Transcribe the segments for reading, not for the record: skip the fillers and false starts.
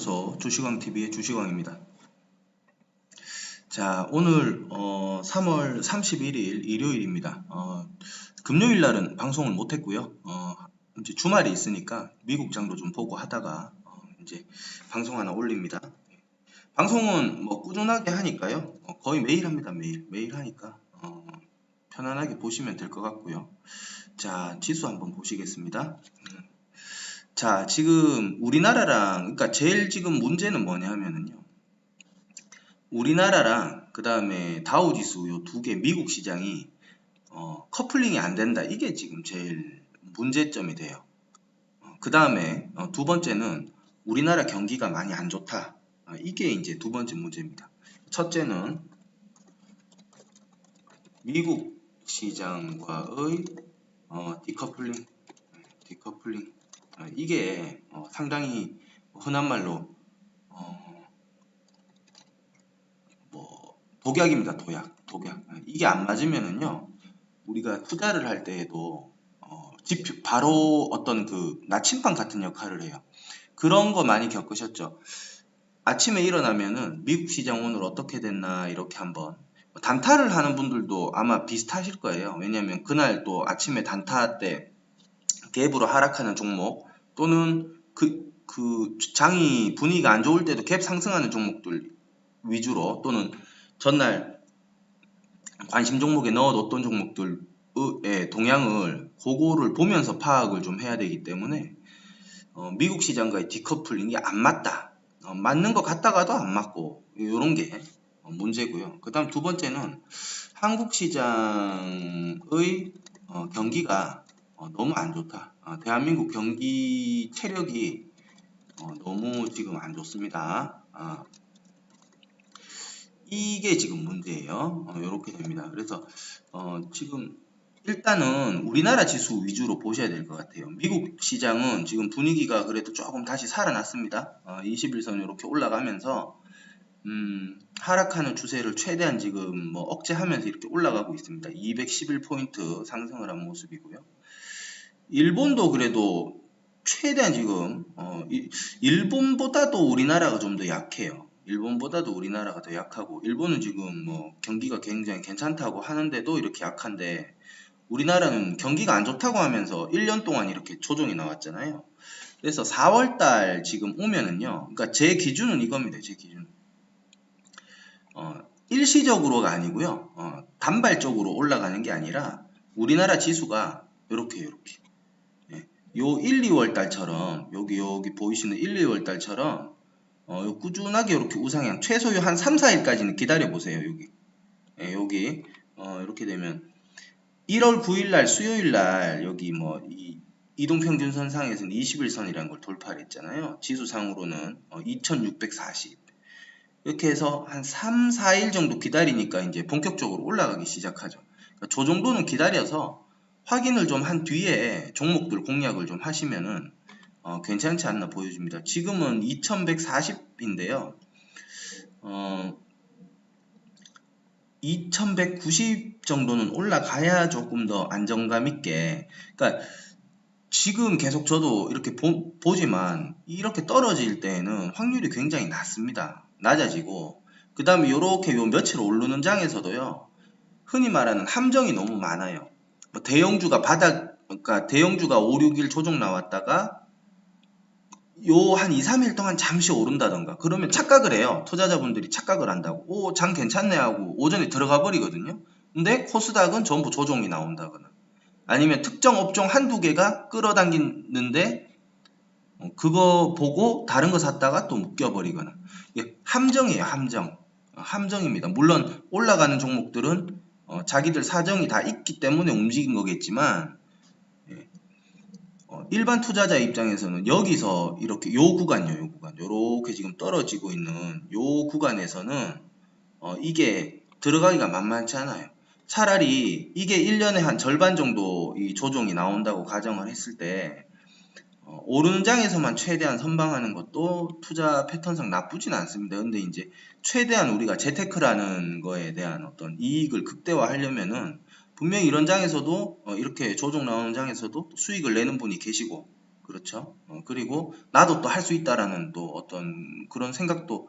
안녕하세요. 주식왕TV의 주식왕입니다. 자, 오늘 3월 31일 일요일입니다. 금요일 날은 방송을 못했고요. 이제 주말이 있으니까 미국장도 좀 보고 하다가 이제 방송 하나 올립니다. 방송은 뭐 꾸준하게 하니까요. 거의 매일 합니다. 매일 하니까 편안하게 보시면 될 것 같고요. 자, 지수 한번 보시겠습니다. 자, 지금 우리나라랑, 그러니까 제일 지금 문제는 뭐냐 하면은요. 우리나라랑 그 다음에 다우지수 요 두 개 미국 시장이 커플링이 안 된다. 이게 지금 제일 문제점이 돼요. 그 다음에 두 번째는 우리나라 경기가 많이 안 좋다. 이게 이제 두 번째 문제입니다. 첫째는 미국 시장과의 디커플링. 이게 상당히 흔한 말로 독약입니다. 독약. 이게 안 맞으면은요, 우리가 투자를 할 때에도 바로 어떤 그 나침반 같은 역할을 해요. 그런 거 많이 겪으셨죠? 아침에 일어나면은 미국 시장 오늘 어떻게 됐나 이렇게 한번 단타를 하는 분들도 아마 비슷하실 거예요. 왜냐하면 그날 또 아침에 단타 때 갭으로 하락하는 종목 또는 그 장이 분위기가 안 좋을 때도 갭 상승하는 종목들 위주로 또는 전날 관심 종목에 넣어뒀던 종목들의 동향을 그거를 보면서 파악을 좀 해야 되기 때문에 미국 시장과의 디커플링이 안 맞다. 맞는 것 같다가도 안 맞고 이런 게 문제고요. 그 다음 두 번째는 한국 시장의 경기가 너무 안 좋다. 대한민국 경기 체력이 너무 지금 안 좋습니다. 이게 지금 문제예요. 이렇게 됩니다. 그래서 지금 일단은 우리나라 지수 위주로 보셔야 될 것 같아요. 미국 시장은 지금 분위기가 그래도 조금 다시 살아났습니다. 21선 이렇게 올라가면서 하락하는 추세를 최대한 지금 뭐 억제하면서 이렇게 올라가고 있습니다. 211포인트 상승을 한 모습이고요. 일본도 그래도 최대한 지금 일본보다도 우리나라가 좀 더 약해요. 일본보다도 우리나라가 더 약하고 일본은 지금 뭐 경기가 굉장히 괜찮다고 하는데도 이렇게 약한데 우리나라는 경기가 안 좋다고 하면서 1년 동안 이렇게 조정이 나왔잖아요. 그래서 4월달 지금 오면은요. 그러니까 제 기준은 이겁니다. 제 기준. 일시적으로가 아니고요. 단발적으로 올라가는 게 아니라 우리나라 지수가 요렇게 요 1, 2월 달처럼 여기 보이시는 1, 2월 달처럼 꾸준하게 이렇게 우상향 최소 한 3, 4일까지는 기다려 보세요. 여기 이렇게 되면 1월 9일 날 수요일 날 여기 뭐 이 이동평균선상에서는 21선이라는 걸 돌파를 했잖아요. 지수상으로는 2640 이렇게 해서 한 3, 4일 정도 기다리니까 이제 본격적으로 올라가기 시작하죠. 그러니까 저 정도는 기다려서 확인을 좀 한 뒤에 종목들 공략을 좀 하시면은 괜찮지 않나 보여집니다. 지금은 2140인데요. 2190 정도는 올라가야 조금 더 안정감 있게, 그러니까 지금 계속 저도 이렇게 보지만 이렇게 떨어질 때에는 확률이 굉장히 낮아지고 그 다음에 이렇게 요 며칠 오르는 장에서도요, 흔히 말하는 함정이 너무 많아요. 뭐 대형주가 그러니까 대형주가 5, 6일 조정 나왔다가 요 한 2, 3일 동안 잠시 오른다던가 그러면 착각을 해요. 투자자분들이 착각을 한다고. 오, 장 괜찮네 하고 오전에 들어가 버리거든요. 근데 코스닥은 전부 조정이 나온다거나 아니면 특정 업종 한두 개가 끌어당기는데 그거 보고 다른 거 샀다가 또 묶여버리거나. 함정이에요. 함정입니다. 물론 올라가는 종목들은 자기들 사정이 다 있기 때문에 움직인 거겠지만 일반 투자자 입장에서는 여기서 이렇게 요 구간 요렇게 지금 떨어지고 있는 요 구간에서는 이게 들어가기가 만만치 않아요. 차라리 이게 1년에 한 절반 정도 이 조정이 나온다고 가정을 했을 때 오르는 장에서만 최대한 선방하는 것도 투자 패턴상 나쁘진 않습니다. 근데 이제 최대한 우리가 재테크라는 거에 대한 어떤 이익을 극대화하려면은 분명히 이런 장에서도 이렇게 조정 나오는 장에서도 수익을 내는 분이 계시고 그렇죠. 그리고 나도 또 할 수 있다라는 또 어떤 그런 생각도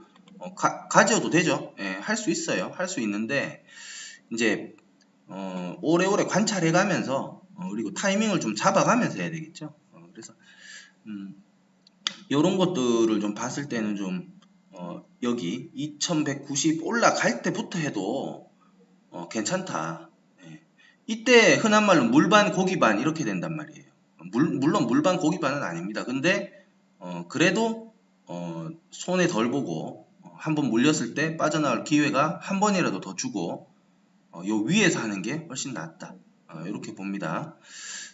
가져도 되죠. 예, 할 수 있어요. 할 수 있는데 이제 오래오래 관찰해 가면서 그리고 타이밍을 좀 잡아가면서 해야 되겠죠. 그래서 이런 것들을 좀 봤을 때는 좀 여기 2190 올라갈 때부터 해도 괜찮다. 예. 이때 흔한 말로 물반 고기반 이렇게 된단 말이에요. 물론 물반 고기반은 아닙니다. 근데 그래도 손해 덜 보고 한번 물렸을 때 빠져나올 기회가 한 번이라도 더 주고 요 위에서 하는 게 훨씬 낫다. 이렇게 봅니다.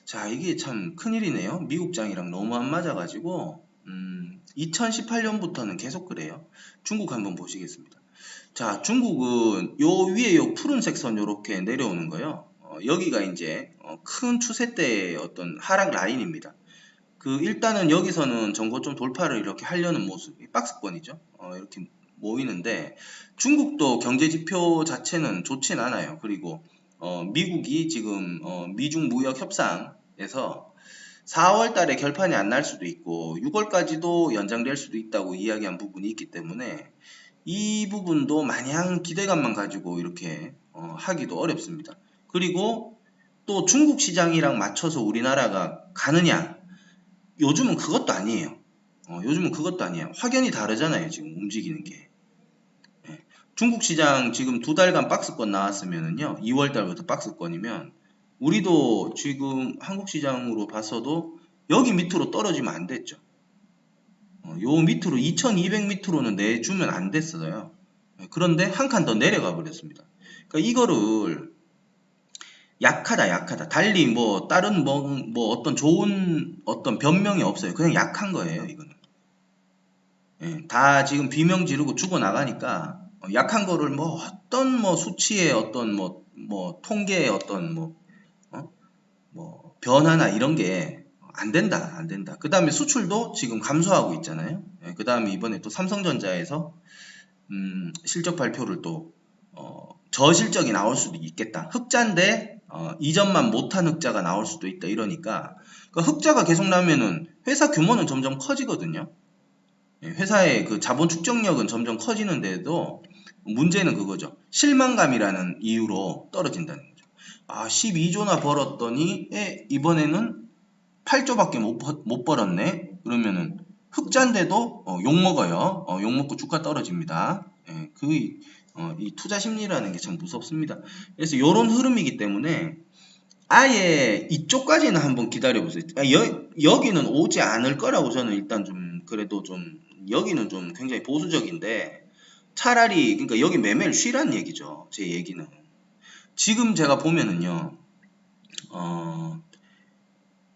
자, 이게 참 큰일이네요. 미국장이랑 너무 안 맞아가지고 2018년부터는 계속 그래요. 중국 한번 보시겠습니다. 자, 중국은 요 위에 요 푸른색 선 요렇게 내려오는 거요. 여기가 이제 큰 추세 때의 어떤 하락 라인입니다. 일단은 여기서는 전고점 돌파를 이렇게 하려는 모습, 박스권이죠. 이렇게 모이는데 중국도 경제 지표 자체는 좋진 않아요. 그리고 미국이 지금 미중 무역 협상에서 4월 달에 결판이 안 날 수도 있고 6월까지도 연장될 수도 있다고 이야기한 부분이 있기 때문에 이 부분도 마냥 기대감만 가지고 이렇게 하기도 어렵습니다. 그리고 또 중국 시장이랑 맞춰서 우리나라가 가느냐? 요즘은 그것도 아니에요. 요즘은 그것도 아니에요. 확연히 다르잖아요. 지금 움직이는 게. 예. 중국 시장 지금 2달간 박스권 나왔으면은요. 2월 달부터 박스권이면 우리도 지금 한국 시장으로 봐서도 여기 밑으로 떨어지면 안 됐죠. 요 밑으로 2200 밑으로는 내주면 안 됐어요. 그런데 한 칸 더 내려가 버렸습니다. 그러니까 이거를 약하다. 달리 뭐 다른 뭐 어떤 좋은 어떤 변명이 없어요. 그냥 약한 거예요, 이거는. 예, 다 지금 비명 지르고 죽어 나가니까 약한 거를 뭐 어떤 뭐 수치의 어떤 뭐 통계의 어떤 뭐 변화나 이런 게 안 된다. 그 다음에 수출도 지금 감소하고 있잖아요. 예, 그 다음에 이번에 또 삼성전자에서 실적 발표를 또 저실적이 나올 수도 있겠다. 흑자인데 이전만 못한 흑자가 나올 수도 있다. 이러니까 흑자가 계속 나면은 회사 규모는 점점 커지거든요. 예, 회사의 그 자본 축적력은 점점 커지는데도 문제는 그거죠. 실망감이라는 이유로 떨어진다는 거죠. 12조나 벌었더니 이번에는 8조밖에 못 벌었네. 그러면은 흑자인데도 욕먹어요. 욕먹고 주가 떨어집니다. 예, 이 투자 심리라는 게 참 무섭습니다. 그래서 이런 흐름이기 때문에 아예 이쪽까지는 한번 기다려보세요. 여기는 오지 않을 거라고 저는 일단 좀 그래도 좀 여기는 좀 굉장히 보수적인데 차라리 그러니까 여기 매매를 쉬라는 얘기죠. 제 얘기는. 지금 제가 보면은요.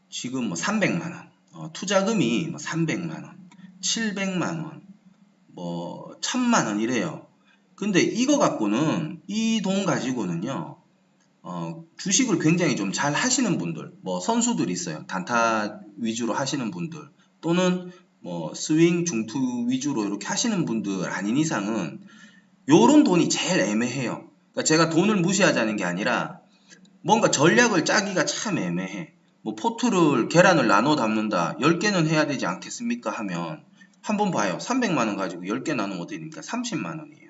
지금 뭐 300만원, 투자금이 뭐 300만원, 700만원, 뭐 1000만원 이래요. 근데 이거 갖고는, 이 돈 가지고는요, 주식을 굉장히 좀 잘 하시는 분들, 뭐 선수들 있어요. 단타 위주로 하시는 분들, 또는 뭐 스윙, 중투 위주로 이렇게 하시는 분들 아닌 이상은 요런 돈이 제일 애매해요. 그러니까 제가 돈을 무시하자는 게 아니라 뭔가 전략을 짜기가 참 애매해. 뭐 포트를 계란을 나눠 담는다. 10개는 해야 되지 않겠습니까? 하면 한번 봐요. 300만원 가지고 10개 나누면 어떻게 됩니까? 30만원이에요.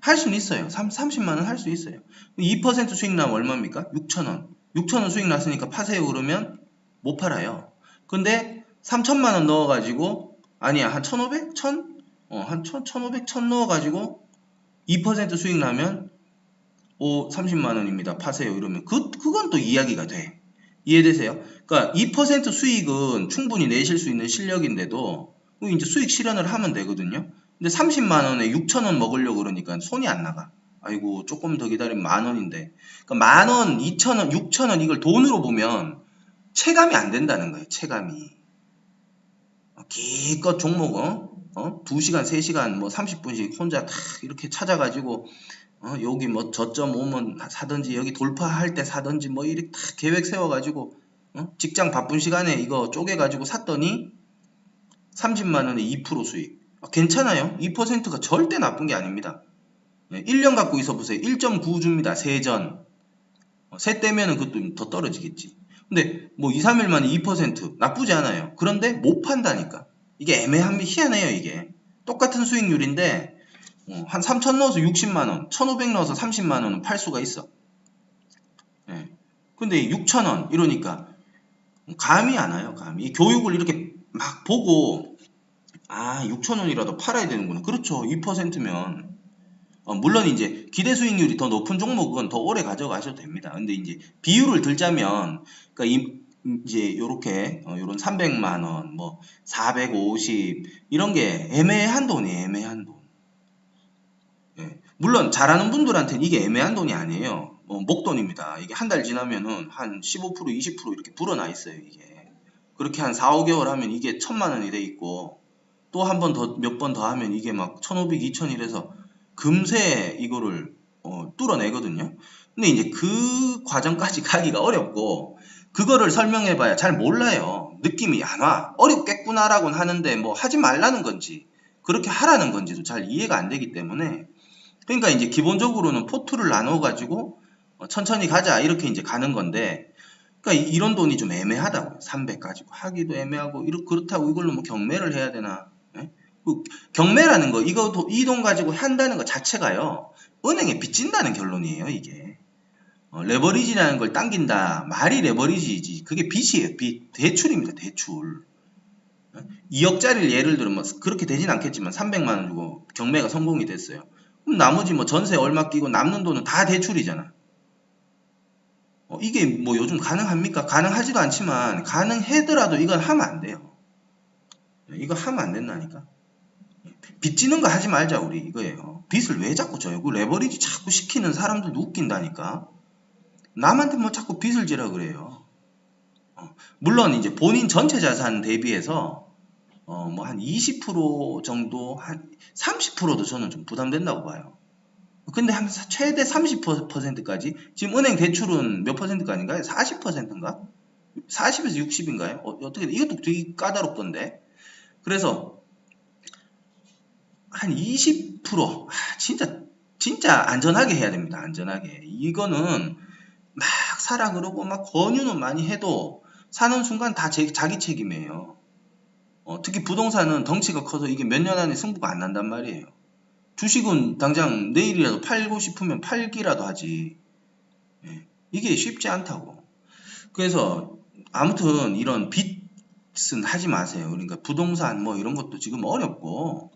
할 수는 있어요. 30만원 할 수 있어요. 2% 수익 나면 얼마입니까? 6천원. 6천원 수익 났으니까 파세요 그러면 못 팔아요. 근데 3천만원 넣어가지고 아니야 한 1500? 1000? 한 1500, 1000 넣어가지고 2% 수익 나면 30만원입니다. 파세요. 이러면 그건 또 이야기가 돼. 이해되세요? 그러니까 2% 수익은 충분히 내실 수 있는 실력인데도 이제 수익 실현을 하면 되거든요. 근데 30만원에 6천원 먹으려고 그러니까 손이 안 나가. 아이고 조금 더 기다리면 만원인데. 그러니까 만원, 2천원, 6천원 이걸 돈으로 보면 체감이 안 된다는 거예요. 체감이. 기껏 종목은 2시간, 3시간, 뭐 30분씩 혼자 탁 이렇게 찾아가지고 여기 뭐 저점 오면 사든지 여기 돌파할 때 사든지 뭐 이렇게 다 계획 세워가지고 직장 바쁜 시간에 이거 쪼개가지고 샀더니 30만원에 2% 수익. 괜찮아요. 2%가 절대 나쁜 게 아닙니다. 1년 갖고 있어 보세요. 1.9 줍니다. 세전. 세 떼면은 그것도 더 떨어지겠지. 근데 뭐 2, 3일 만에 2% 나쁘지 않아요. 그런데 못 판다니까. 이게 희한해요, 이게. 똑같은 수익률인데 한 3,000 넣어서 60만원, 1,500 넣어서 30만원은 팔 수가 있어. 예. 근데 6,000원 이러니까 감이 안 와요, 감이. 이 교육을 이렇게 막 보고 6,000원이라도 팔아야 되는구나. 그렇죠. 2%면. 물론 이제 기대 수익률이 더 높은 종목은 더 오래 가져가셔도 됩니다. 근데 이제 비율을 들자면, 그러니까 이제 요렇게 요런 300만 원, 뭐 450 이런 게 애매한 돈이에요. 애매한 돈. 예. 물론 잘하는 분들한테는 이게 애매한 돈이 아니에요. 목돈입니다. 이게 한 달 지나면은 한 15%, 20% 이렇게 불어나 있어요. 이게 그렇게 한 4, 5개월 하면 이게 1,000만 원이 돼 있고, 또 한 번 더, 몇 번 더 하면 이게 막 1,500, 2,000 이래서 금세 이거를 뚫어내거든요. 근데 이제 그 과정까지 가기가 어렵고, 그거를 설명해봐야 잘 몰라요. 느낌이 안 와. 어렵겠구나라고는 하는데 뭐 하지 말라는 건지 그렇게 하라는 건지도 잘 이해가 안 되기 때문에, 그러니까 이제 기본적으로는 포트를 나눠 가지고 천천히 가자 이렇게 이제 가는 건데, 그러니까 이런 돈이 좀 애매하다고요. 300 가지고 하기도 애매하고, 그렇다고 이걸로 뭐 경매를 해야 되나? 예? 경매라는 거, 이 돈 가지고 한다는 것 자체가요, 은행에 빚진다는 결론이에요, 이게. 레버리지라는 걸 당긴다. 말이 레버리지지. 그게 빚이에요, 빚. 대출입니다, 대출. 2억짜리를 예를 들면 그렇게 되진 않겠지만 300만 원 주고 경매가 성공이 됐어요. 그럼 나머지 뭐 전세 얼마 끼고 남는 돈은 다 대출이잖아. 이게 뭐 요즘 가능합니까? 가능하지도 않지만 가능하더라도 이건 하면 안 돼요. 이거 하면 안 된다니까. 빚지는 거 하지 말자, 우리 이거예요. 빚을 왜 자꾸 져요? 그 레버리지 자꾸 시키는 사람들도 웃긴다니까. 남한테 뭐 자꾸 빚을 지라 그래요. 물론 이제 본인 전체 자산 대비해서 뭐 한 20% 정도, 한 30%도 저는 좀 부담된다고 봐요. 근데 한 최대 30%까지, 지금 은행 대출은 몇 %까지인가요? 40%인가? 40에서 60인가요? 어떻게, 이것도 되게 까다롭던데. 그래서 한 20%, 진짜 안전하게 해야 됩니다. 안전하게. 이거는 막 사라 그러고 막 권유는 많이 해도 사는 순간 다 자기 책임이에요. 특히 부동산은 덩치가 커서 이게 몇 년 안에 승부가 안 난단 말이에요. 주식은 당장 내일이라도 팔고 싶으면 팔기라도 하지. 예, 이게 쉽지 않다고. 그래서 아무튼 이런 빚은 하지 마세요. 그러니까 부동산 뭐 이런 것도 지금 어렵고,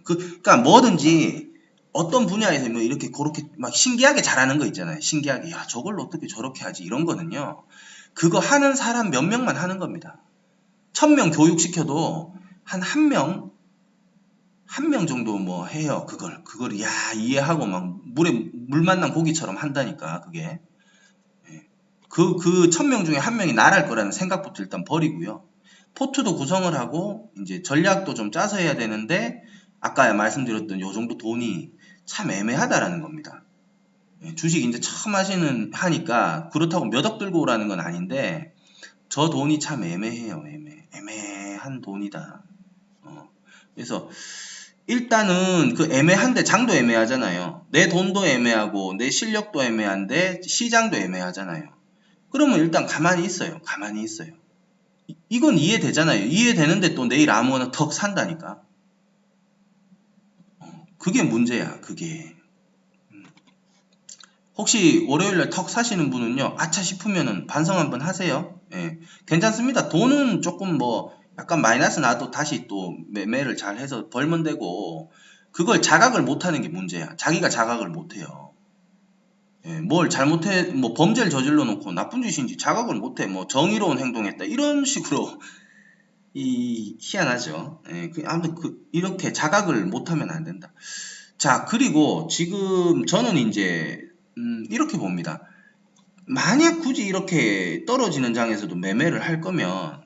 그러니까 뭐든지 어떤 분야에서 뭐 이렇게 그렇게 막 신기하게 잘하는 거 있잖아요. 신기하게, 야 저걸 어떻게 저렇게 하지, 이런 거는요, 그거 하는 사람 몇 명만 하는 겁니다. 1,000명 교육시켜도 한 명 정도 뭐 해요. 그걸 이해하고 막 물 만난 고기처럼 한다니까, 그게. 그 1,000명 중에 한 명이 나랄 거라는 생각부터 일단 버리고요. 포트도 구성을 하고 이제 전략도 좀 짜서 해야 되는데, 아까 말씀드렸던 요 정도 돈이 참 애매하다라는 겁니다. 주식 이제 처음 하니까 그렇다고 몇 억 들고 오라는 건 아닌데, 저 돈이 참 애매해요. 애매한 돈이다. 그래서 일단은 그 애매한데, 장도 애매하잖아요. 내 돈도 애매하고 내 실력도 애매한데 시장도 애매하잖아요. 그러면 일단 가만히 있어요. 가만히 있어요. 이건 이해되잖아요. 이해되는데 또 내일 아무거나 턱 산다니까. 그게 문제야, 그게. 혹시 월요일날 턱 사시는 분은요, 아차 싶으면은 반성 한번 하세요. 예, 괜찮습니다. 돈은 조금 뭐 약간 마이너스 나도 다시 또 매매를 잘 해서 벌면 되고, 그걸 자각을 못하는 게 문제야. 자기가 자각을 못해요. 예, 뭘 잘못해, 뭐 범죄를 저질러 놓고 나쁜 짓인지 자각을 못해. 뭐 정의로운 행동했다 이런 식으로 희한하죠. 예, 아무튼 이렇게 자각을 못하면 안 된다. 자, 그리고 지금 저는 이제 이렇게 봅니다. 만약 굳이 이렇게 떨어지는 장에서도 매매를 할 거면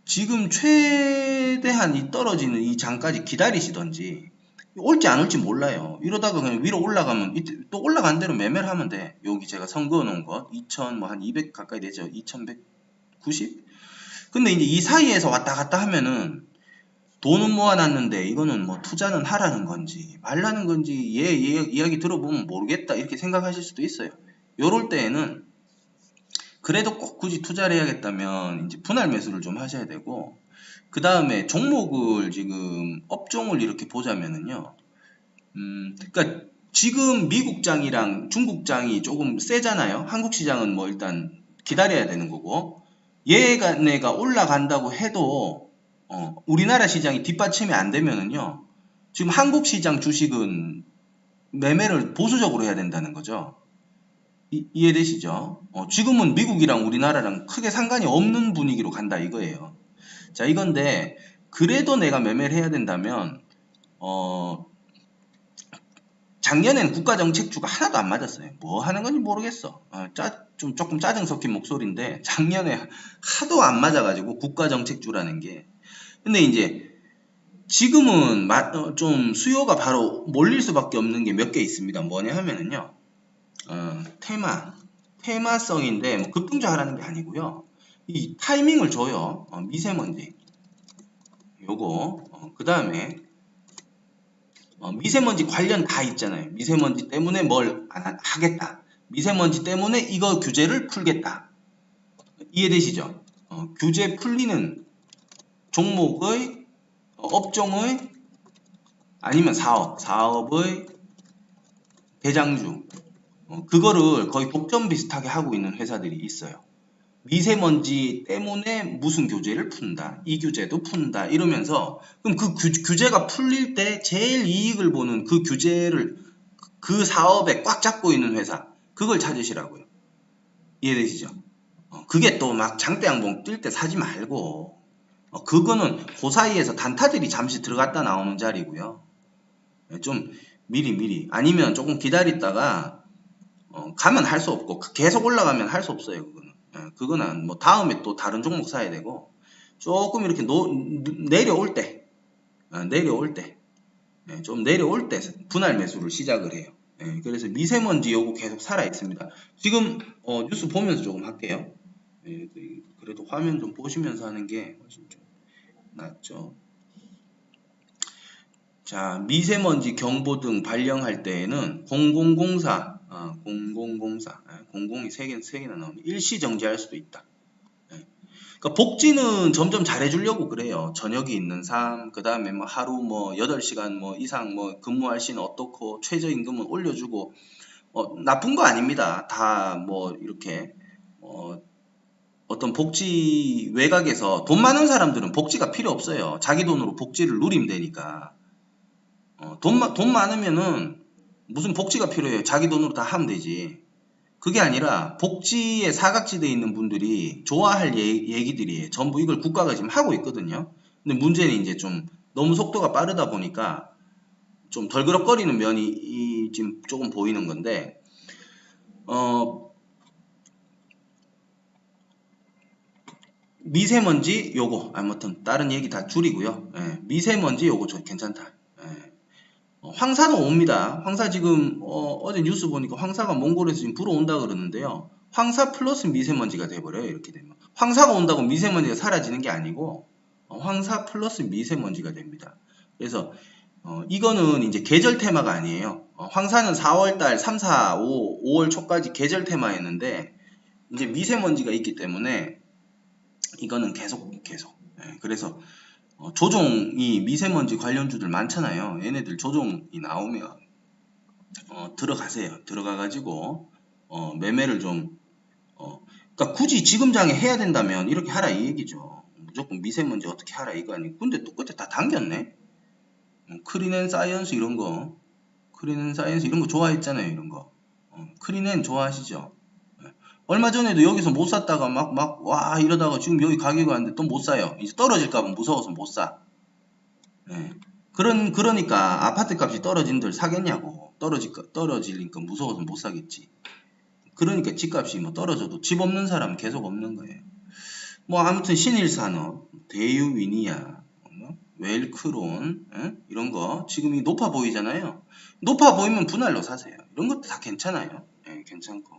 지금 최대한 이 떨어지는 이 장까지 기다리시던지, 올지 안 올지 몰라요. 이러다가 그냥 위로 올라가면 또 올라간 대로 매매를 하면 돼. 여기 제가 선그어 놓은 것 2000 뭐 한 200 가까이 되죠. 2190. 근데 이제 이 사이에서 왔다 갔다 하면은 돈은 모아놨는데 이거는 뭐 투자는 하라는 건지 말라는 건지 이야기 들어보면 모르겠다 이렇게 생각하실 수도 있어요. 요럴 때에는 그래도 꼭 굳이 투자를 해야겠다면 이제 분할 매수를 좀 하셔야 되고, 그 다음에 종목을 지금 업종을 이렇게 보자면은요. 그러니까 지금 미국장이랑 중국장이 조금 세잖아요. 한국 시장은 뭐 일단 기다려야 되는 거고, 얘가 올라간다고 해도 우리나라 시장이 뒷받침이 안 되면은요. 지금 한국 시장 주식은 매매를 보수적으로 해야 된다는 거죠. 이해되시죠? 지금은 미국이랑 우리나라랑 크게 상관이 없는 분위기로 간다 이거예요. 자, 이건데 그래도 내가 매매를 해야 된다면 작년에는 국가정책주가 하나도 안 맞았어요. 뭐 하는 건지 모르겠어. 조금 짜증 섞인 목소리인데 작년에 하도 안 맞아가지고 국가정책주라는 게. 근데 이제 지금은 좀 수요가 바로 몰릴 수밖에 없는 게 몇 개 있습니다. 뭐냐 하면은요. 테마성인데 뭐 급등주하라는 게 아니고요. 이 타이밍을 줘요. 미세먼지 요거 그 다음에 미세먼지 관련 다 있잖아요. 미세먼지 때문에 뭘 하겠다. 미세먼지 때문에 이거 규제를 풀겠다. 이해되시죠? 규제 풀리는 종목의 업종의 아니면 사업의 대장주 그거를 거의 독점 비슷하게 하고 있는 회사들이 있어요. 미세먼지 때문에 무슨 규제를 푼다. 이 규제도 푼다. 이러면서 그럼 그 규제가 풀릴 때 제일 이익을 보는 그 규제를 그 사업에 꽉 잡고 있는 회사 그걸 찾으시라고요. 이해되시죠? 그게 또 막 장대양봉 뛸 때 사지 말고 그거는 그 사이에서 단타들이 잠시 들어갔다 나오는 자리고요. 좀 미리 아니면 조금 기다리다가 가면 할 수 없고 계속 올라가면 할 수 없어요. 그거는 뭐 다음에 또 다른 종목 사야 되고 조금 이렇게 내려올 때 좀 내려올 때 분할 매수를 시작을 해요. 그래서 미세먼지 요거 계속 살아 있습니다. 지금 뉴스 보면서 조금 할게요. 그래도 화면 좀 보시면서 하는 게 훨씬 좀 낫죠. 자, 미세먼지 경보등 발령할 때에는 0004 00이 3개나 나오네. 일시 정지할 수도 있다. 그러니까 복지는 점점 잘해주려고 그래요. 저녁이 있는 삶, 그 다음에 뭐 하루 뭐 8시간 뭐 이상 뭐 근무할 시는 어떻고, 최저임금은 올려주고, 나쁜 거 아닙니다. 다 뭐 이렇게, 어떤 복지 외곽에서 돈 많은 사람들은 복지가 필요 없어요. 자기 돈으로 복지를 누리면 되니까. 돈 많으면은 무슨 복지가 필요해요. 자기 돈으로 다 하면 되지. 그게 아니라 복지에 사각지대에 있는 분들이 좋아할 얘기들이에요. 전부 이걸 국가가 지금 하고 있거든요. 근데 문제는 이제 좀 너무 속도가 빠르다 보니까 좀 덜그럭거리는 면이 지금 조금 보이는 건데, 미세먼지 요거 아무튼 다른 얘기 다 줄이고요. 미세먼지 요거 저 괜찮다. 황사는 옵니다. 황사 지금 어제 뉴스 보니까 황사가 몽골에서 지금 불어온다 그러는데요. 황사 플러스 미세먼지가 돼버려요. 이렇게 되면 황사가 온다고 미세먼지가 사라지는 게 아니고 황사 플러스 미세먼지가 됩니다. 그래서 이거는 이제 계절 테마가 아니에요. 황사는 4월달 3, 4, 5, 5월 초까지 계절 테마였는데 이제 미세먼지가 있기 때문에 이거는 계속 그래서 조종이 미세먼지 관련주들 많잖아요. 얘네들 조종이 나오면 들어가세요. 들어가가지고 매매를 좀 그러니까 굳이 지금 장에 해야 된다면 이렇게 하라 이 얘기죠. 무조건 미세먼지 어떻게 하라 이거 아니고. 근데 또 끝에 다 당겼네. 크린앤사이언스 이런 거 좋아했잖아요. 이런 거 크린앤 좋아하시죠? 얼마 전에도 여기서 못 샀다가 와 이러다가 지금 여기 가격이 왔는데 또 못 사요. 이제 떨어질까봐 무서워서 못 사. 그러니까 아파트 값이 떨어진들 사겠냐고. 떨어지니까 무서워서 못 사겠지. 그러니까 집값이 뭐 떨어져도 집 없는 사람은 계속 없는 거예요. 뭐 아무튼 신일산업, 대유위니아, 웰크론 이런 거 지금 이 높아 보이잖아요. 높아 보이면 분할로 사세요. 이런 것도 다 괜찮아요. 괜찮고.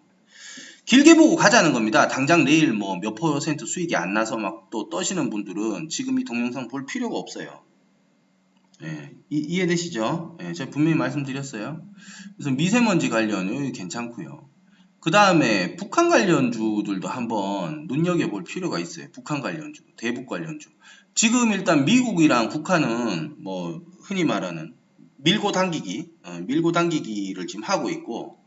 길게 보고 가자는 겁니다. 당장 내일 뭐 몇 % 수익이 안 나서 막 또 떠시는 분들은 지금 이 동영상 볼 필요가 없어요. 이해되시죠? 제가 분명히 말씀드렸어요. 그래서 미세먼지 관련 여기 괜찮고요. 그 다음에 북한 관련주들도 한번 눈여겨볼 필요가 있어요. 북한 관련주, 대북 관련주. 지금 일단 미국이랑 북한은 뭐 흔히 말하는 밀고 당기기를 지금 하고 있고,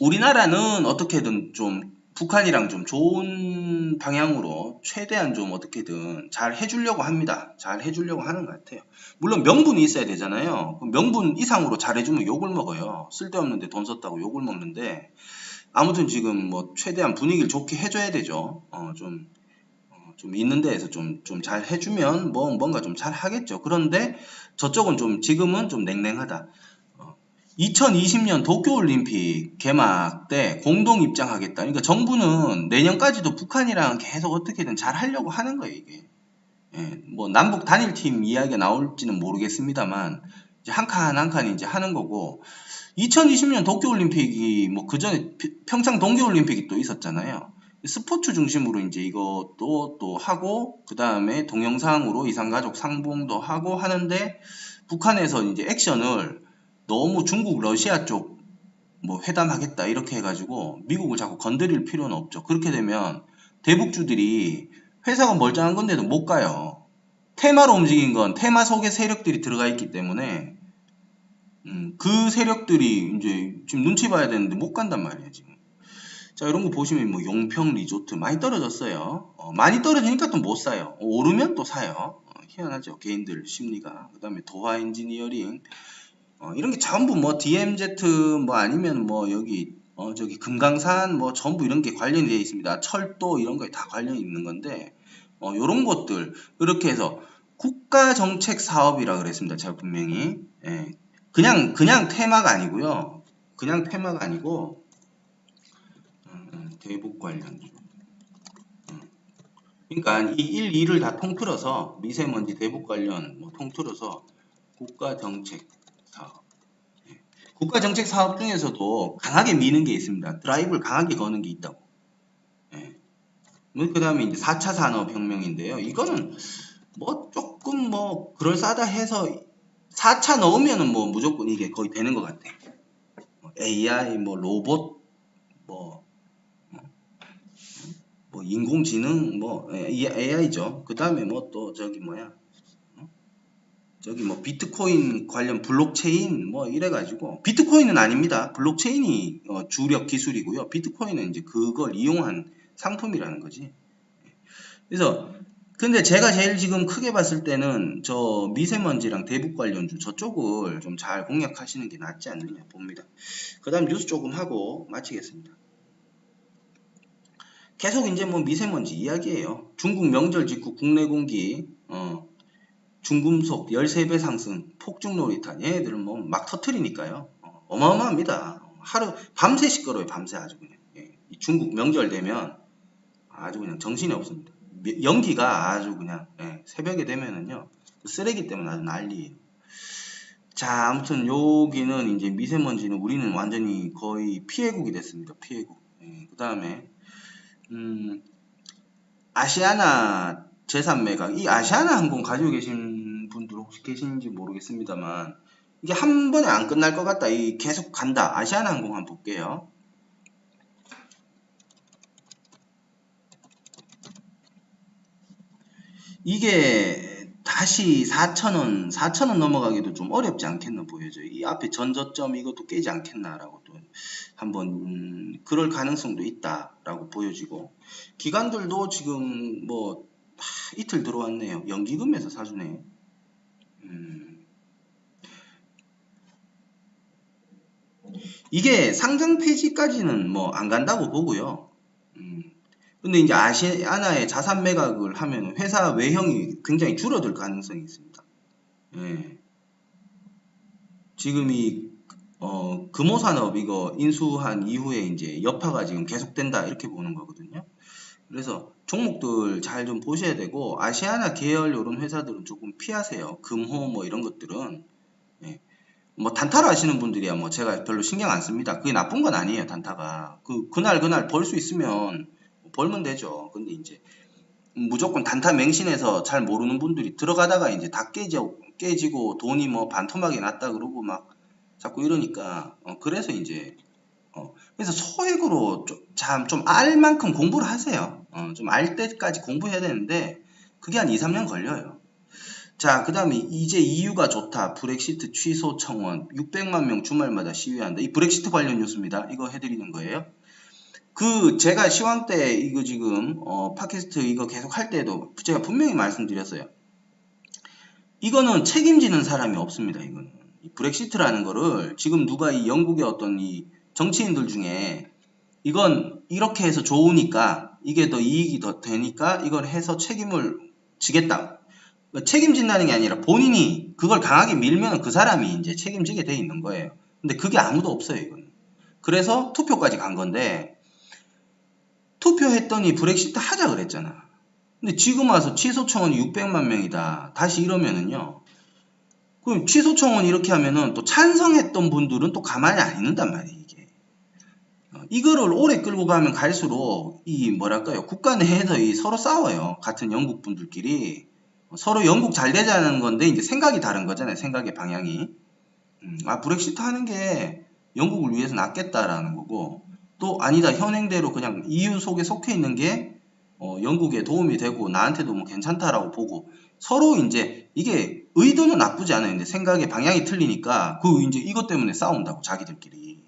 우리나라는 어떻게든 좀 북한이랑 좀 좋은 방향으로 최대한 좀 어떻게든 잘 해주려고 합니다. 잘 해주려고 하는 것 같아요. 물론 명분이 있어야 되잖아요. 명분 이상으로 잘해주면 욕을 먹어요. 쓸데없는데 돈 썼다고 욕을 먹는데, 아무튼 지금 뭐 최대한 분위기를 좋게 해줘야 되죠. 좀 있는 데에서 좀 잘 해주면 뭔가 좀 잘 하겠죠. 그런데 저쪽은 좀 지금은 좀 냉랭하다. 2020년 도쿄올림픽 개막 때 공동 입장하겠다. 그러니까 정부는 내년까지도 북한이랑 계속 어떻게든 잘 하려고 하는 거예요, 이게. 예, 뭐 남북 단일팀 이야기가 나올지는 모르겠습니다만, 이제 한 칸 한 칸 이제 하는 거고, 2020년 도쿄올림픽이 뭐 그 전에 평창 동계올림픽이 또 있었잖아요. 스포츠 중심으로 이제 이것도 또 하고, 그 다음에 동영상으로 이산가족 상봉도 하고 하는데, 북한에서 이제 액션을 너무 중국, 러시아 쪽 뭐 회담하겠다 이렇게 해가지고 미국을 자꾸 건드릴 필요는 없죠. 그렇게 되면 대북주들이 회사가 멀쩡한 건데도 못 가요. 테마로 움직인 건 테마 속에 세력들이 들어가 있기 때문에 그 세력들이 이제 지금 눈치 봐야 되는데 못 간단 말이에요, 지금. 자, 이런 거 보시면 뭐 용평 리조트 많이 떨어졌어요. 많이 떨어지니까 또 못 사요. 오르면 또 사요. 희한하죠, 개인들 심리가. 그 다음에 도화 엔지니어링. 이런 게 전부 뭐 DMZ 뭐 아니면 뭐 여기 저기 금강산 뭐 전부 이런 게 관련이 되어 있습니다. 철도 이런 거에 다 관련이 있는 건데 요런 것들 이렇게 해서 국가 정책 사업이라 그랬습니다. 제가 분명히. 예. 그냥 테마가 아니고요. 그냥 테마가 아니고 대북 관련주. 그러니까 이 1, 2를 다 통틀어서 미세먼지 대북 관련 뭐 통틀어서 국가 정책 사업. 국가 정책 사업 중에서도 강하게 미는 게 있습니다. 드라이브를 강하게 거는 게 있다고. 예. 그 다음에 이제 4차 산업혁명인데요. 이거는 뭐 조금 뭐 그럴싸하다 해서 4차 넣으면은 뭐 무조건 이게 거의 되는 것 같아. AI, 뭐 로봇, 뭐 인공지능, 뭐 AI죠. 그 다음에 뭐 또 저기 뭐야. 저기 뭐 비트코인 관련 블록체인 뭐 이래가지고, 비트코인은 아닙니다. 블록체인이 주력 기술이고요. 비트코인은 이제 그걸 이용한 상품이라는 거지. 그래서 근데 제가 제일 지금 크게 봤을 때는 저 미세먼지랑 대북 관련주 저쪽을 좀 잘 공략하시는 게 낫지 않느냐 봅니다. 그 다음 뉴스 조금 하고 마치겠습니다. 계속 이제 뭐 미세먼지 이야기예요. 중국 명절 직후 국내 공기 중금속 13배 상승, 폭죽 놀이탄, 얘네들은 뭐 막 터트리니까요. 어마어마합니다. 하루 밤새 시끄러워요. 밤새 아주 그냥. 예. 이 중국 명절 되면 아주 그냥 정신이 없습니다. 연기가 아주 그냥 새벽에 되면은요 쓰레기 때문에 아주 난리예요. 자, 아무튼 여기는 이제 미세먼지는 우리는 완전히 거의 피해국이 됐습니다. 피해국. 그 다음에 아시아나 제3매각. 이 아시아나 항공 가지고 계신 분들 혹시 계신지 모르겠습니다만, 이게 한 번에 안 끝날 것 같다. 이 계속 간다. 아시아나 항공 한번 볼게요. 이게 다시 4,000원 넘어가기도 좀 어렵지 않겠나 보여져요. 이 앞에 전저점 이것도 깨지 않겠나라고 또 한번 그럴 가능성도 있다라고 보여지고, 기관들도 지금 뭐 이틀 들어왔네요. 연기금에서 사주네. 이게 상장 폐지까지는 뭐 안 간다고 보고요. 근데 이제 아시아나의 자산 매각을 하면 회사 외형이 굉장히 줄어들 가능성이 있습니다. 예. 지금 이 금호산업 이거 인수한 이후에 이제 여파가 지금 계속된다 이렇게 보는 거거든요. 그래서 종목들 잘 좀 보셔야 되고, 아시아나 계열 이런 회사들은 조금 피하세요. 금호 뭐 이런 것들은. 예. 뭐 단타로 하시는 분들이야 뭐 제가 별로 신경 안 씁니다. 그게 나쁜 건 아니에요. 단타가 그날 벌 수 있으면 벌면 되죠. 근데 이제 무조건 단타 맹신해서 잘 모르는 분들이 들어가다가 이제 다 깨지고 돈이 뭐 반토막이 났다 그러고 막 자꾸 이러니까 그래서 이제 그래서 소액으로 좀 알 만큼 공부를 하세요. 좀 알 때까지 공부해야 되는데 그게 한 2, 3년 걸려요. 자, 그 다음에 이제 EU가 좋다. 브렉시트 취소 청원. 600만 명 주말마다 시위한다. 이 브렉시트 관련 뉴스입니다. 이거 해드리는 거예요. 제가 시황 때 이거 지금 팟캐스트 이거 계속 할 때도 제가 분명히 말씀드렸어요. 이거는 책임지는 사람이 없습니다. 이거는 이 브렉시트라는 거를 지금 누가 이 영국의 어떤 이 정치인들 중에 이건 이렇게 해서 좋으니까 이게 더 이익이 더 되니까 이걸 해서 책임을 지겠다. 책임진다는 게 아니라 본인이 그걸 강하게 밀면 그 사람이 이제 책임지게 돼 있는 거예요. 근데 그게 아무도 없어요, 이건. 그래서 투표까지 간 건데 투표했더니 브렉시트 하자 그랬잖아. 근데 지금 와서 취소 청원이 600만 명이다. 다시 이러면은요. 그럼 취소 청원 이렇게 하면은 또 찬성했던 분들은 또 가만히 안 있는단 말이에요, 이게. 이거를 오래 끌고 가면 갈수록 이 뭐랄까요? 국가 내에서 서로 싸워요. 같은 영국 분들끼리. 서로 영국 잘 되자는 건데 이제 생각이 다른 거잖아요. 생각의 방향이. 브렉시트 하는 게 영국을 위해서 낫겠다라는 거고 또 아니다. 현행대로 그냥 EU 속에 속해 있는 게 영국에 도움이 되고 나한테도 뭐 괜찮다라고 보고 서로 이제 이게 의도는 나쁘지 않아요. 근데 생각의 방향이 틀리니까 이제 이것 때문에 싸운다고 자기들끼리.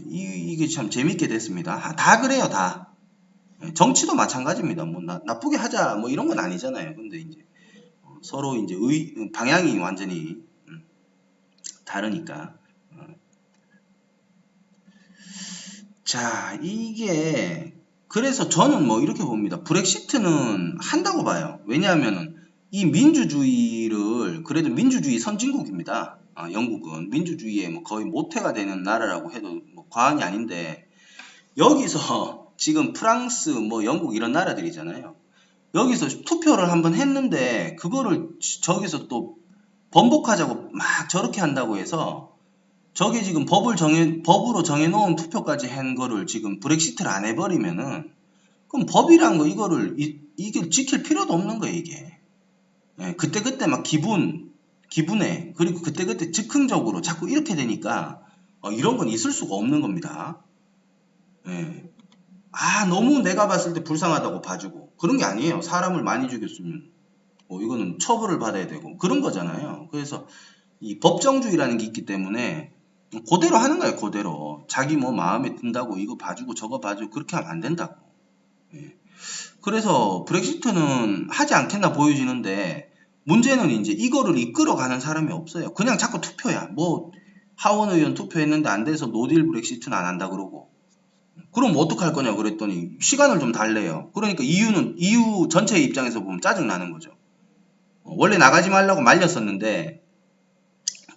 이게 참 재밌게 됐습니다. 다 그래요, 다. 정치도 마찬가지입니다. 뭐 나쁘게 하자 뭐 이런 건 아니잖아요. 근데 이제 서로 이제 방향이 완전히 다르니까. 자, 이게 그래서 저는 뭐 이렇게 봅니다. 브렉시트는 한다고 봐요. 왜냐하면은 이 민주주의를 그래도 민주주의 선진국입니다. 영국은 민주주의에 뭐 거의 모태가 되는 나라라고 해도 뭐 과언이 아닌데 여기서 지금 프랑스 뭐 영국 이런 나라들이잖아요. 여기서 투표를 한번 했는데 그거를 저기서 또 번복하자고 막 저렇게 한다고 해서 저게 지금 법으로 정해놓은 투표까지 한 거를 지금 브렉시트를 안 해버리면은 그럼 법이란 거 이거를 이게 지킬 필요도 없는 거예요, 이게. 그때그때 막 기분에 그리고 그때그때 즉흥적으로 자꾸 이렇게 되니까 이런 건 있을 수가 없는 겁니다. 너무 내가 봤을 때 불쌍하다고 봐주고 그런 게 아니에요. 사람을 많이 죽였으면 이거는 처벌을 받아야 되고 그런 거잖아요. 그래서 이 법정주의라는 게 있기 때문에 그대로 하는 거예요. 그대로 자기 뭐 마음에 든다고 이거 봐주고 저거 봐주고 그렇게 하면 안 된다고. 그래서 브렉시트는 하지 않겠나 보여지는데 문제는 이제 이거를 이끌어가는 사람이 없어요. 그냥 자꾸 투표야. 뭐 하원 의원 투표했는데 안 돼서 노딜 브렉시트는 안 한다 그러고 그럼 뭐 어떡할 거냐 그랬더니 시간을 좀 달래요. 그러니까 EU 전체의 입장에서 보면 짜증나는 거죠. 원래 나가지 말라고 말렸었는데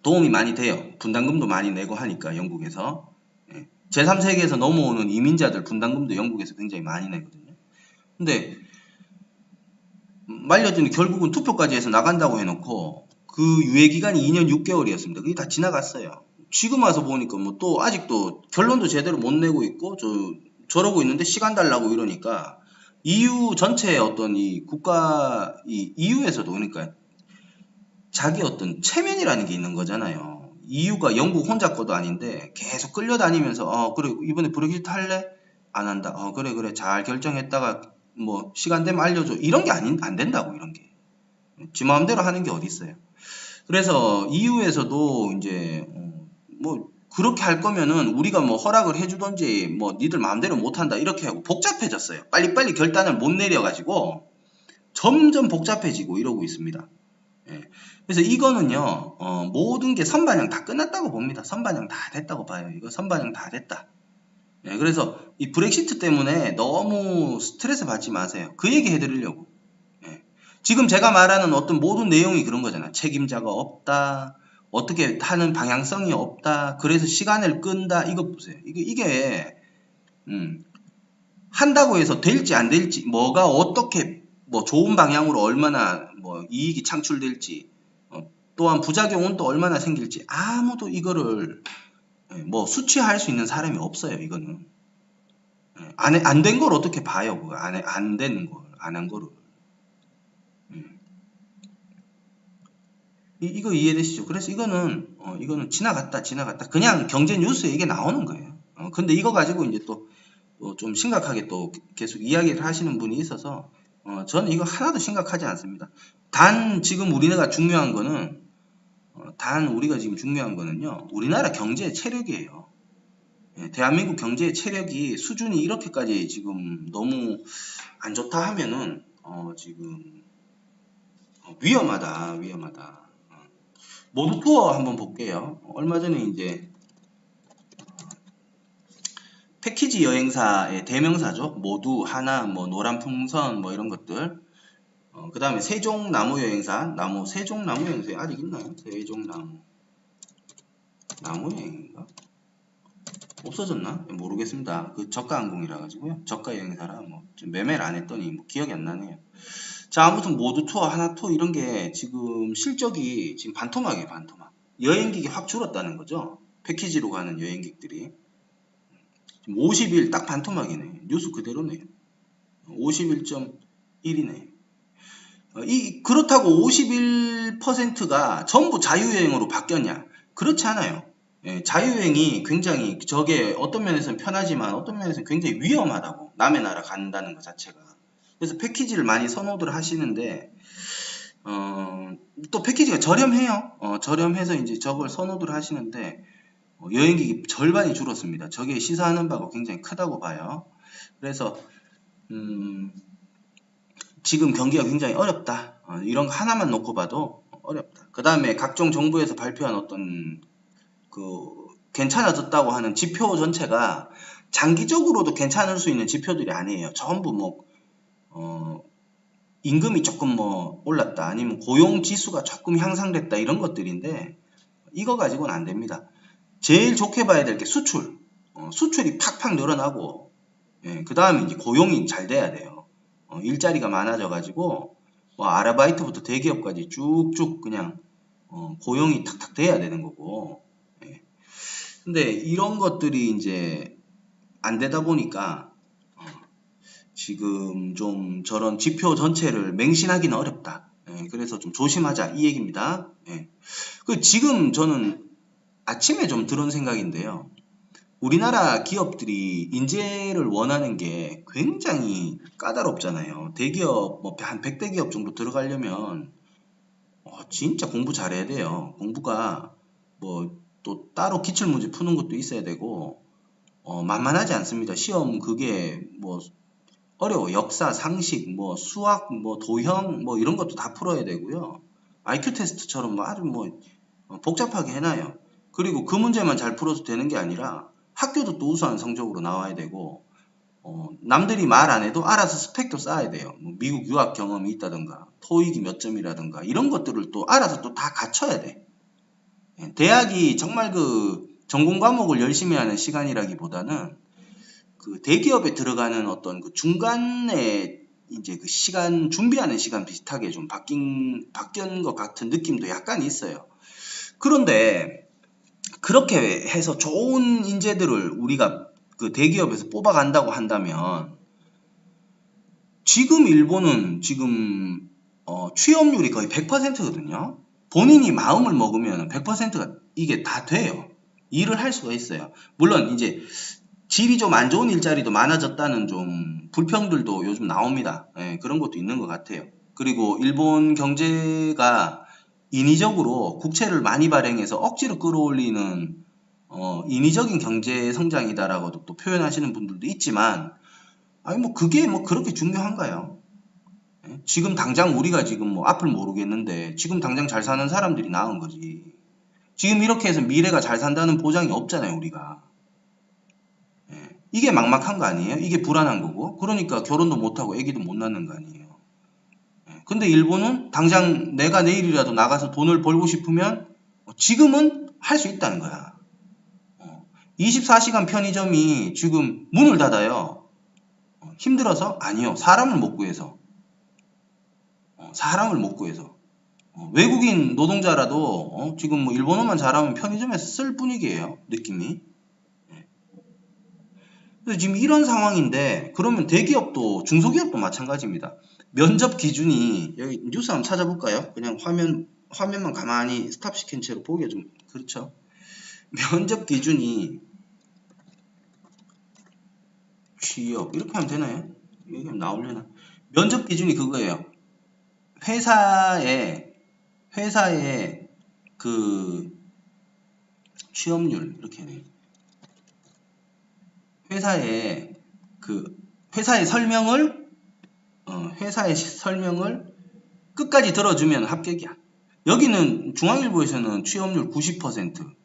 도움이 많이 돼요. 분담금도 많이 내고 하니까 영국에서. 제3세계에서 넘어오는 이민자들 분담금도 영국에서 굉장히 많이 내거든요. 근데 말렸더니 결국은 투표까지 해서 나간다고 해놓고 그 유예기간이 2년 6개월이었습니다. 그게 다 지나갔어요. 지금 와서 보니까 뭐 또 아직도 결론도 제대로 못 내고 있고 저러고 있는데 시간 달라고 이러니까 EU 전체의 어떤 이 국가 EU에서도 그러니까 자기 어떤 체면이라는 게 있는 거잖아요. EU가 영국 혼자 거도 아닌데 계속 끌려다니면서 그래 이번에 브렉시트 할래? 안 한다. 그래 잘 결정했다가 뭐 시간 되면 알려줘. 이런 게 안 된다고 이런 게. 지 마음대로 하는 게 어디 있어요. 그래서 EU에서도 이제 뭐 그렇게 할 거면은 우리가 뭐 허락을 해주던지 뭐 니들 마음대로 못한다 이렇게 하고 복잡해졌어요. 빨리빨리 결단을 못 내려가지고 점점 복잡해지고 이러고 있습니다. 그래서 이거는요 모든 게 선반영 다 끝났다고 봅니다. 선반영 다 됐다고 봐요. 이거 선반영 다 됐다. 그래서 이 브렉시트 때문에 너무 스트레스 받지 마세요. 그 얘기 해드리려고. 지금 제가 말하는 어떤 모든 내용이 그런 거잖아. 책임자가 없다. 어떻게 하는 방향성이 없다. 그래서 시간을 끈다. 이거 보세요. 이게 한다고 해서 될지 안 될지 뭐가 어떻게 뭐 좋은 방향으로 얼마나 뭐 이익이 창출될지 또한 부작용은 또 얼마나 생길지 아무도 이거를 뭐 수치할 수 있는 사람이 없어요. 이거는 안 된 걸 어떻게 봐요? 그거 안 되는 걸 안 한 거를 이거 이해되시죠? 그래서 이거는 지나갔다 그냥 경제 뉴스에 이게 나오는 거예요. 근데 이거 가지고 이제 또 좀 심각하게 또 계속 이야기를 하시는 분이 있어서 저는 이거 하나도 심각하지 않습니다. 단 지금 우리나라가 중요한 거는 우리나라 경제의 체력이에요. 예, 대한민국 경제의 체력이 수준이 이렇게까지 지금 너무 안 좋다 하면은 지금 위험하다. 모두 투어 한번 볼게요. 얼마 전에 이제 패키지 여행사의 대명사죠. 모두, 하나, 뭐 노란풍선 뭐 이런 것들. 그 다음에 세종나무 여행사, 세종나무 여행사 아직 있나요? 세종나무 여행인가? 없어졌나? 모르겠습니다. 그 저가항공이라 가지고요. 저가 여행사라 뭐 좀 매매를 안 했더니 뭐 기억이 안 나네요. 자, 아무튼 모두 투어, 하나 투어 이런 게 지금 실적이 지금 반토막이에요. 반토막. 여행객이 확 줄었다는 거죠. 패키지로 가는 여행객들이. 50일 딱 반토막이네. 뉴스 그대로네. 51.1이네. 그렇다고 51%가 전부 자유여행으로 바뀌었냐? 그렇지 않아요. 예, 자유여행이 굉장히 저게 어떤 면에서는 편하지만 어떤 면에서는 굉장히 위험하다고. 남의 나라 간다는 것 자체가. 그래서 패키지를 많이 선호들 하시는데 또 패키지가 저렴해요. 저렴해서 이제 저걸 선호들 하시는데 여행객이 절반이 줄었습니다. 저게 시사하는 바가 굉장히 크다고 봐요. 그래서 지금 경기가 굉장히 어렵다. 이런 거 하나만 놓고 봐도 어렵다. 그 다음에 각종 정부에서 발표한 어떤 괜찮아졌다고 하는 지표 전체가 장기적으로도 괜찮을 수 있는 지표들이 아니에요. 전부 뭐 임금이 조금 뭐 올랐다, 아니면 고용 지수가 조금 향상됐다, 이런 것들인데 이거 가지고는 안 됩니다. 제일 좋게 봐야 될 게 수출. 수출이 팍팍 늘어나고, 예, 그 다음에 이제 고용이 잘 돼야 돼요. 일자리가 많아져 가지고 뭐 아르바이트부터 대기업까지 쭉쭉 그냥 고용이 탁탁 돼야 되는 거고. 예. 근데 이런 것들이 이제 안 되다 보니까 지금 좀 저런 지표 전체를 맹신하기는 어렵다. 예, 그래서 좀 조심하자, 이 얘기입니다. 예. 지금 저는 아침에 좀 들은 생각인데요. 우리나라 기업들이 인재를 원하는 게 굉장히 까다롭잖아요. 대기업 뭐 한 100대 기업 정도 들어가려면 진짜 공부 잘해야 돼요. 공부가 뭐 또 따로 기출문제 푸는 것도 있어야 되고 만만하지 않습니다. 시험 그게 뭐 어려워. 역사, 상식, 뭐 수학, 뭐 도형 뭐 이런 것도 다 풀어야 되고요. IQ 테스트처럼 뭐 아주 뭐 복잡하게 해놔요. 그리고 그 문제만 잘 풀어도 되는 게 아니라 학교도 또 우수한 성적으로 나와야 되고 남들이 말 안 해도 알아서 스펙도 쌓아야 돼요. 뭐 미국 유학 경험이 있다든가 토익이 몇 점이라든가 이런 것들을 또 알아서 또 다 갖춰야 돼. 대학이 정말 그 전공 과목을 열심히 하는 시간이라기보다는 그 대기업에 들어가는 어떤 그 중간에 이제 그 시간 준비하는 시간 비슷하게 좀 바뀐 것 같은 느낌도 약간 있어요. 그런데 그렇게 해서 좋은 인재들을 우리가 그 대기업에서 뽑아간다고 한다면 지금 일본은 지금 취업률이 거의 100%거든요. 본인이 마음을 먹으면 100%가 이게 다 돼요. 일을 할 수가 있어요. 물론 이제 질이 좀 안 좋은 일자리도 많아졌다는 좀 불평들도 요즘 나옵니다. 예, 그런 것도 있는 것 같아요. 그리고 일본 경제가 인위적으로 국채를 많이 발행해서 억지로 끌어올리는 인위적인 경제 성장이다라고도 또 표현하시는 분들도 있지만, 아니 뭐 그게 뭐 그렇게 중요한가요? 예? 지금 당장 우리가 지금 뭐 앞을 모르겠는데 지금 당장 잘 사는 사람들이 나은 거지. 지금 이렇게 해서 미래가 잘 산다는 보장이 없잖아요, 우리가. 예. 이게 막막한 거 아니에요? 이게 불안한 거고. 그러니까 결혼도 못하고 애기도 못 낳는 거 아니에요. 예. 근데 일본은 당장 내가 내일이라도 나가서 돈을 벌고 싶으면 지금은 할 수 있다는 거야. 24시간 편의점이 지금 문을 닫아요. 힘들어서? 아니요. 사람을 못 구해서. 외국인 노동자라도 지금 뭐 일본어만 잘하면 편의점에서 쓸 분위기예요. 느낌이. 그래서 지금 이런 상황인데, 그러면 대기업도 중소기업도 마찬가지입니다. 면접 기준이 여기 뉴스 한번 찾아볼까요? 그냥 화면만 가만히 스탑시킨 채로 보기가 좀 그렇죠. 면접 기준이 취업 이렇게 하면 되나요? 이렇게 하면 나오려나? 면접 기준이 그거예요. 회사의 그 취업률 이렇게 해야 돼. 회사의 설명을 끝까지 들어주면 합격이야. 여기는 중앙일보에서는 취업률 90%,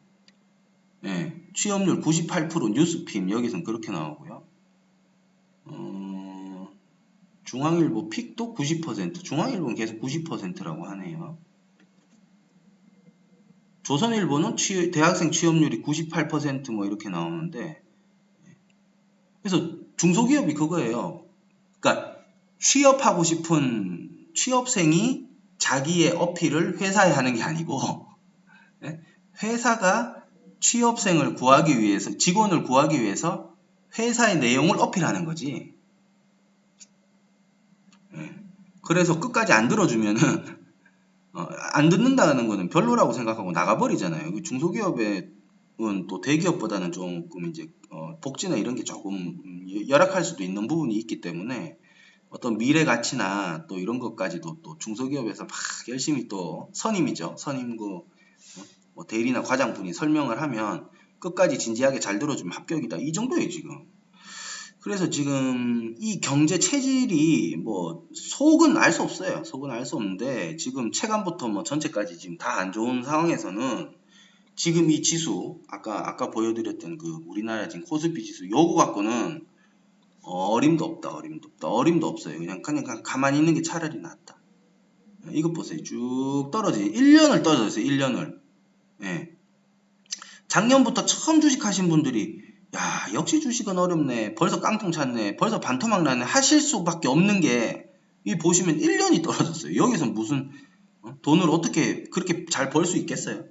예, 취업률 98% 뉴스핌 여기서는 그렇게 나오고요. 중앙일보 픽도 90%, 중앙일보는 계속 90%라고 하네요. 조선일보는 대학생 취업률이 98%뭐 이렇게 나오는데, 그래서 중소기업이 그거예요. 그러니까 취업하고 싶은 취업생이 자기의 어필을 회사에 하는 게 아니고, 회사가 취업생을 구하기 위해서, 직원을 구하기 위해서 회사의 내용을 어필하는 거지. 그래서 끝까지 안 들어주면은 안 듣는다는 거는 별로라고 생각하고 나가버리잖아요. 중소기업은 또 대기업보다는 조금 이제 복지나 이런 게 조금 열악할 수도 있는 부분이 있기 때문에 어떤 미래 가치나 또 이런 것까지도 또 중소기업에서 막 열심히 또 선임이죠. 선임 뭐 대리나 과장분이 설명을 하면 끝까지 진지하게 잘 들어주면 합격이다. 이 정도예요 지금. 그래서 지금 이 경제 체질이 뭐 속은 알 수 없어요. 속은 알 수 없는데 지금 체감부터 뭐 전체까지 지금 다 안 좋은 상황에서는 지금 이 지수 아까 보여드렸던 그 우리나라 지금 코스피 지수 요거 갖고는 어림도 없어요. 그냥 가만히 있는 게 차라리 낫다. 이것 보세요. 쭉 떨어지 1년을 떨어졌어요. 1년을. 예. 작년부터 처음 주식하신 분들이 야 역시 주식은 어렵네. 벌써 깡통 찼네. 벌써 반토막 나네. 하실 수밖에 없는 게 이 보시면 1년이 떨어졌어요. 여기서 무슨 돈을 어떻게 그렇게 잘 벌 수 있겠어요?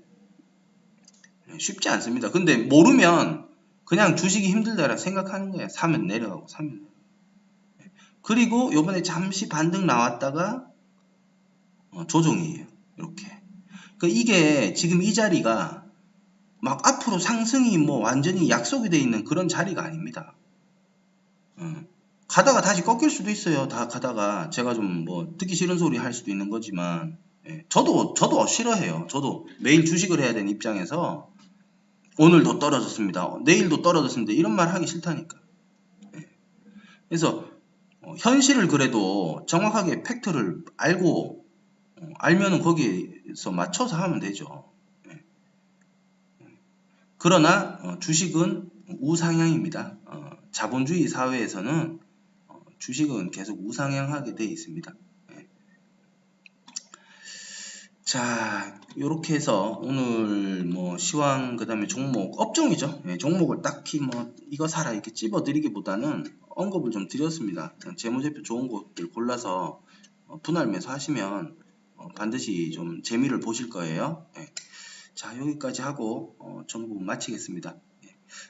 쉽지 않습니다. 근데 모르면 그냥 주식이 힘들다라 생각하는 거예요. 사면 내려가고 사면. 그리고 요번에 잠시 반등 나왔다가 조정이에요. 이렇게. 이게 지금 이 자리가 막 앞으로 상승이 뭐 완전히 약속이 돼 있는 그런 자리가 아닙니다. 가다가 다시 꺾일 수도 있어요. 다 가다가 제가 좀 뭐 듣기 싫은 소리 할 수도 있는 거지만 저도 싫어해요. 저도 매일 주식을 해야 되는 입장에서 오늘도 떨어졌습니다. 내일도 떨어졌습니다. 이런 말 하기 싫다니까. 그래서 현실을 그래도 정확하게 팩트를 알고 알면은 거기에서 맞춰서 하면 되죠. 그러나 주식은 우상향입니다. 자본주의 사회에서는 주식은 계속 우상향하게 되어 있습니다. 자, 이렇게 해서 오늘 뭐 시황 그다음에 종목 업종이죠. 종목을 딱히 뭐 이거 사라 이렇게 찝어드리기보다는 언급을 좀 드렸습니다. 재무제표 좋은 곳들 골라서 분할 매수하시면 반드시 좀 재미를 보실 거예요. 자, 여기까지 하고 정보 마치겠습니다.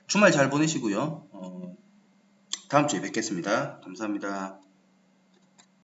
주말 잘 보내시고요. 다음 주에 뵙겠습니다. 감사합니다.